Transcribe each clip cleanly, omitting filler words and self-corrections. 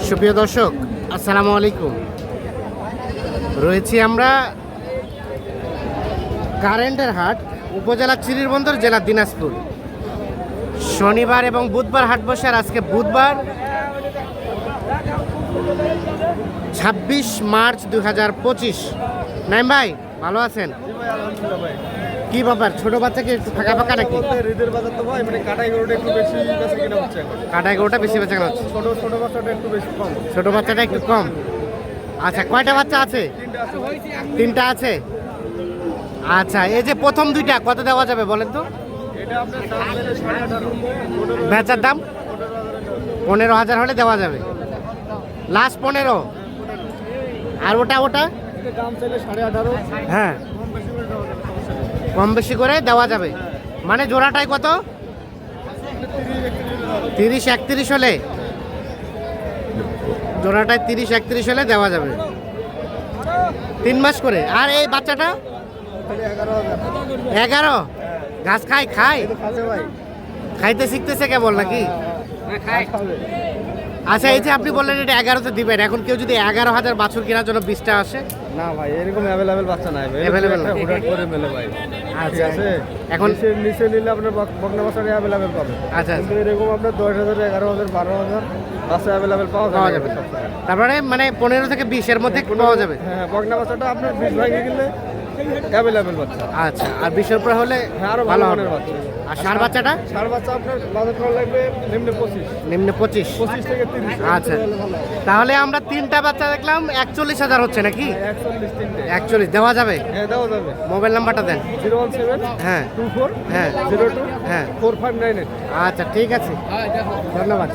সুপ্রিয় দর্শক, আসসালামু আলাইকুম। রয়েছি আমরা কারেন্টের হাট, উপজেলা চিরিরবন্দর, জেলা দিনাজপুর। শনিবার এবং বুধবার হাট বসে। আর আজকে বুধবার 26 মার্চ 2025। নাইম ভাই, ভালো আছেন? কি ব্যাপার, ছোট বাচ্চাকে একটু ফাঁকা ফাঁকা নাকি? ঈদের বাজার তো ভাই, মানে কাটাই গরুটা একটু বেশি বেচা কিনা হচ্ছে এখন। কাটাই গরুটা বেশি বেচা কেনা হচ্ছে, ছোট ছোট বাচ্চাটা একটু বেশি কম। ছোট বাচ্চাটা একটু কম। আচ্ছা, কয়টা বাচ্চা আছে? তিনটা আছে। আচ্ছা, এই যে প্রথম দুইটা কত দেওয়া যাবে বলেন তো? এটা আপনার দাম চাইলে 18,500, বেচার দাম 15,000 হলে দেওয়া যাবে। লাস্ট 15। আর ওটা এটা দাম চাইলে 18,500। হ্যাঁ, কম বেশি করে কম বেশি করে দেওয়া যাবে। দেওয়া যাবে। মানে জোড়াটাই কত? 30-31 হলে, জোড়াটায় 30-31 হলে দেওয়া যাবে। 3 মাস করে। আর এই বাচ্চাটা 11,000। 11। ঘাস খায়? এটা খাবে ভাই? খাইতে শিখতেছে কেবল নাকি? খাবে। আচ্ছা, এই যে আপনি বললেন এটা 11তে দিবেন, এখন কেউ যদি 11,000 বাছুর কেনার জন্য 20টা আসে? না ভাই, এরকম অ্যাভেলেবেল বাচ্চা নাই ভাই। Available না। হুডাট করে মেলে ভাই। ঠিক আচ্ছা, আছে। এখন নিচে নিলে আপনার বকনা বাচ্চা অ্যাভেলেবেল পাবেন। আচ্ছা, কিন্তু এরকম আপনার 10,000, 11,000, 12,000 বাচ্চা অ্যাভেলেবেল পাওয়া পাওয়া যাবে যাবে। সব জায়গায়। তারপরে মানে 15 থেকে 20 এর মধ্যে পাওয়া যাবে। হ্যাঁ, বকনা বাচ্চাটা আপনার 20 ভাঙে গেলে অ্যাভেলেবেল বাচ্চা। আচ্ছা, আর 20 উপরে হলে হ্যাঁ, আরো ভালো ভালো হবে। মানের বাচ্চা। আর ষাঁড় বাচ্চাটা? ষাঁড় বাচ্চা আপনার বাজার করা লাগবে নিম্নে 25 নিম্নে 25। 25 থেকে 30। আচ্ছা, তাহলে আমরা 3টা বাচ্চা দেখলাম, 41,000 হচ্ছে নাকি? 41 তিনটে। 41 দেওয়া যাবে? হ্যাঁ, দেওয়া যাবে। মোবাইল নাম্বারটা দেন। 017 হ্যাঁ 24 হ্ঁ 02 হ্যাঁ 4598। আচ্ছা, ঠিক আছে, ধন্যবাদ।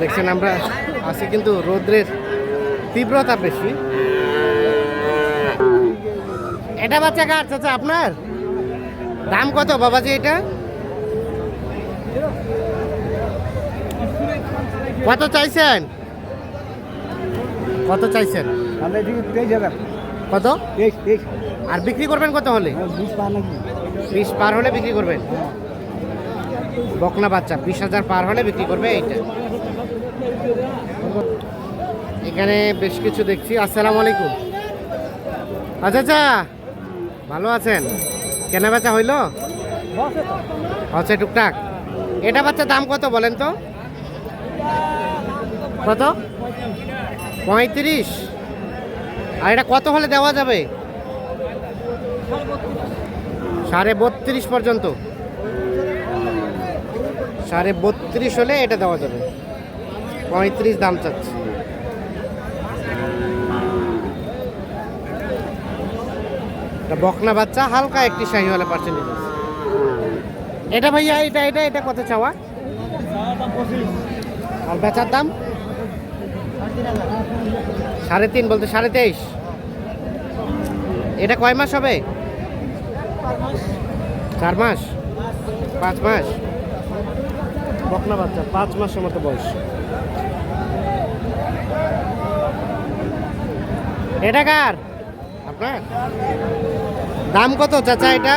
দেখছেন আমরা আছি কিন্তু রোদ্রের তীব্রতা বেশি। এটা বাচ্চা কার চাচা আপনার? দাম কত বাবাজি এটা? কত চাইছেন? কত চাইছেন? আমরা দিই 23,000। কত? 23 আর বিক্রি করবেন কত হলে? 20 পা নাকি? 20 পার হলে বিক্রি করবেন। বকনা বাচ্চা 20,000 পার হলে বিক্রি করবে এইটা। এখানে বেশ কিছু দেখছি। আসসালামু আলাইকুম। আচ্ছা আচ্ছা, ভালো আছেন? কেনা বেচা হইলো? হচ্ছে টুকটাক। এটা বাচ্চার দাম কত বলেন তো? কত? 35। আর এটা কত হলে দেওয়া যাবে? 32.5 পর্যন্ত। 32.5 হলে এটা দেওয়া যাবে। 35 দাম চাচ্ছে। এটা বকনা বাচ্চা, হালকা একটি শাহিওয়ালা পার্সেন্টেজ। এটা ভাইয়া, এটা এটা এটা কত চাওয়া? আর বেচার দাম? 3.5 বলতে 23.5। এটা কয় মাস হবে? 4 মাস? 5 মাস? বকনা বাচ্চা 5 মাসের মতো বয়স। এটা কার আপনার? দাম কত চাচা এটা?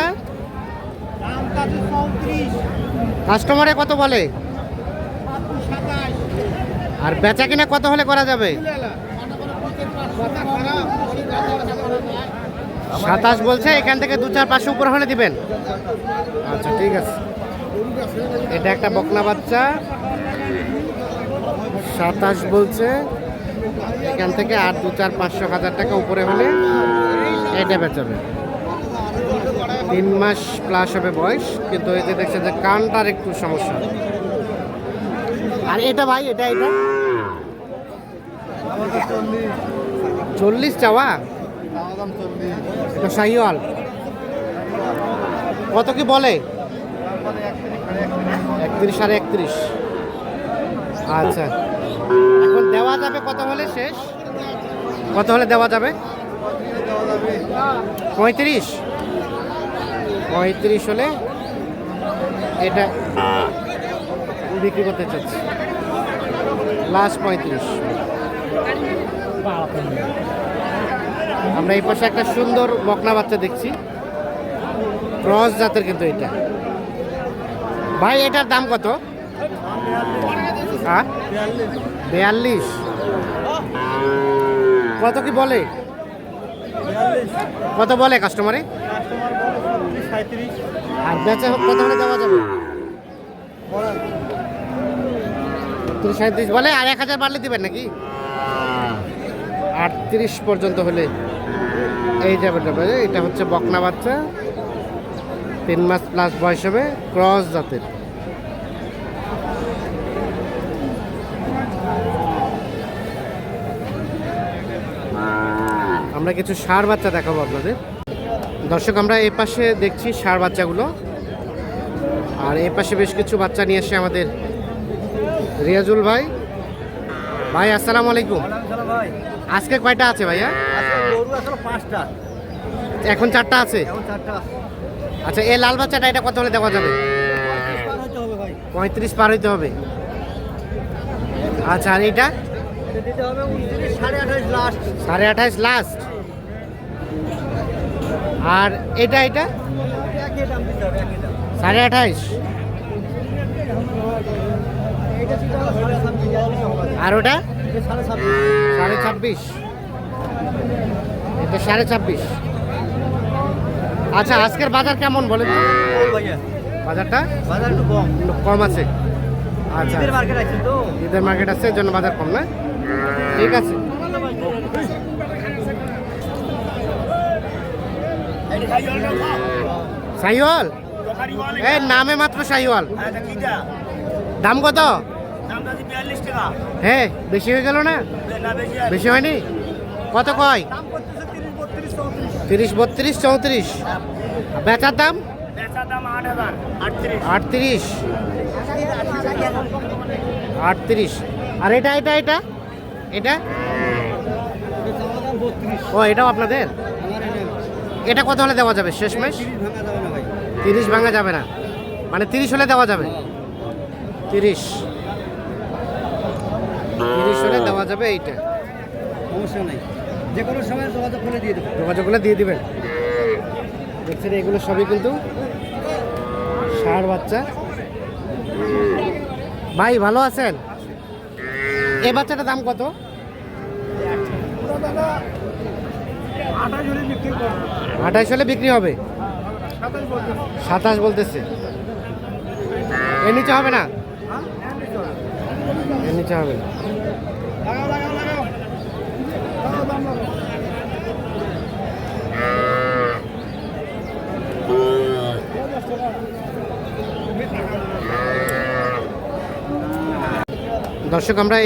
কাস্টমারে কত বলে? আর বেচা কিনা কত হলে করা যাবে? 27 বলছে। এখান থেকে 2-4-500 উপর হলে দিবেন। আচ্ছা, ঠিক আছে। এটা একটা বকনা বাচ্চা, 27 বলছে। এখান থেকে আর 2-4-500 টাকা উপরে হলে এটা বেচাবে। 3 মাস প্লাস হবে বয়স, কিন্তু এই যে দেখছেন যে কানটার একটু সমস্যা। আর এটা ভাই, এটা এটা 40 চাওয়া? এটা শাহিওয়াল। কত কি বলে? 31-31.5। আচ্ছা, এখন দেওয়া যাবে কত হলে শেষ? কত হলে দেওয়া যাবে? 35? 35 হলে এটা বিক্রি করতে চাচ্ছি। লাস্ট 35। আমরা এই পাশে একটা সুন্দর বকনা বাচ্চা দেখছি, ক্রস জাতের, কিন্তু এটা ভাই এটার দাম কত? হ্যাঁ 42। কত কি বলে, কত বলে কাস্টমারে? আর বেচা কত হলে দেওয়া যাবে? 37 বলে, আর 1000 বাড়লে দিবেন নাকি? 38 পর্যন্ত হলে এই যাবে। এটা হচ্ছে বকনা বাচ্চা, 3 মাস প্লাস বয়স হবে, ক্রস জাতের। আমরা কিছু ষাঁড় বাচ্চা দেখাবো আপনাদের। দর্শক, আমরা এই পাশে দেখছি ষাঁড় বাচ্চাগুলো, আর এই পাশে বেশ কিছু বাচ্চা নিয়ে এসে আমাদের রিয়াজুল ভাই। ভাই আসসালামু আলাইকুম। ভাই আজকে কয়টা আছে ভাইয়া? গরু আসলে 5টা, এখন 4টা আছে। এখন 4টা। আচ্ছা, এই লাল বাচ্চাটা এটা কত হলে দেওয়া যাবে? 35 হইতে হবে ভাই। 35 পার হইতে হবে। আচ্ছা, আর এইটা? এটা দিতে হবে 29, 28.5 লাস্ট। 28.5 লাস্ট। আর এটা একই দাম দিতে হবে, একই দাম। 28.5। এইটা ছিল 26.5। আর ওটা এটা 26.5। 26.5। এটা 26.5। আচ্ছা, আজকের বাজার কেমন বলেন তো? ভাইয়া বাজারটা বাজার একটু কম। কম আছে। আচ্ছা, ঈদের মার্কেট আছে তো। ঈদের মার্কেট আছে, এর জন্য বাজার কম না? ঠিক আছে। শাহিওয়াল, এই নামে মাত্র শাহিওয়াল, দাম কত? হ্যাঁ, বেশি হয়ে গেল না? বেশি হয়নি? কত কয়? দাম করতেছে 30, 32, 34। 30, 32, 34। বেচার দাম 38। 38। আর এটা এটা এটা এটা ও, এটাও আপনাদের? এটা কত হলে দেওয়া যাবে শেষমেশ? 30 ভাঙা যাবে না, মানে 30 হলে দেওয়া যাবে। 30 হলে দেওয়া যাবে। এইটা সমস্যা নাই, যে কোনো সময় যোগাযোগ করে দিয়ে দেবো। যোগাযোগগুলো দিয়ে দিবেন। দেখছেন, এগুলো সবই কিন্তু ষাঁড় বাচ্চা। ভাই ভালো আছেন? এই বাচ্চাটার দাম কত? 28 হলে বিক্রি হবে। 27 বলতেছে। এর নিচে হবে না? এর নিচে হবে না। দর্শক, আমরা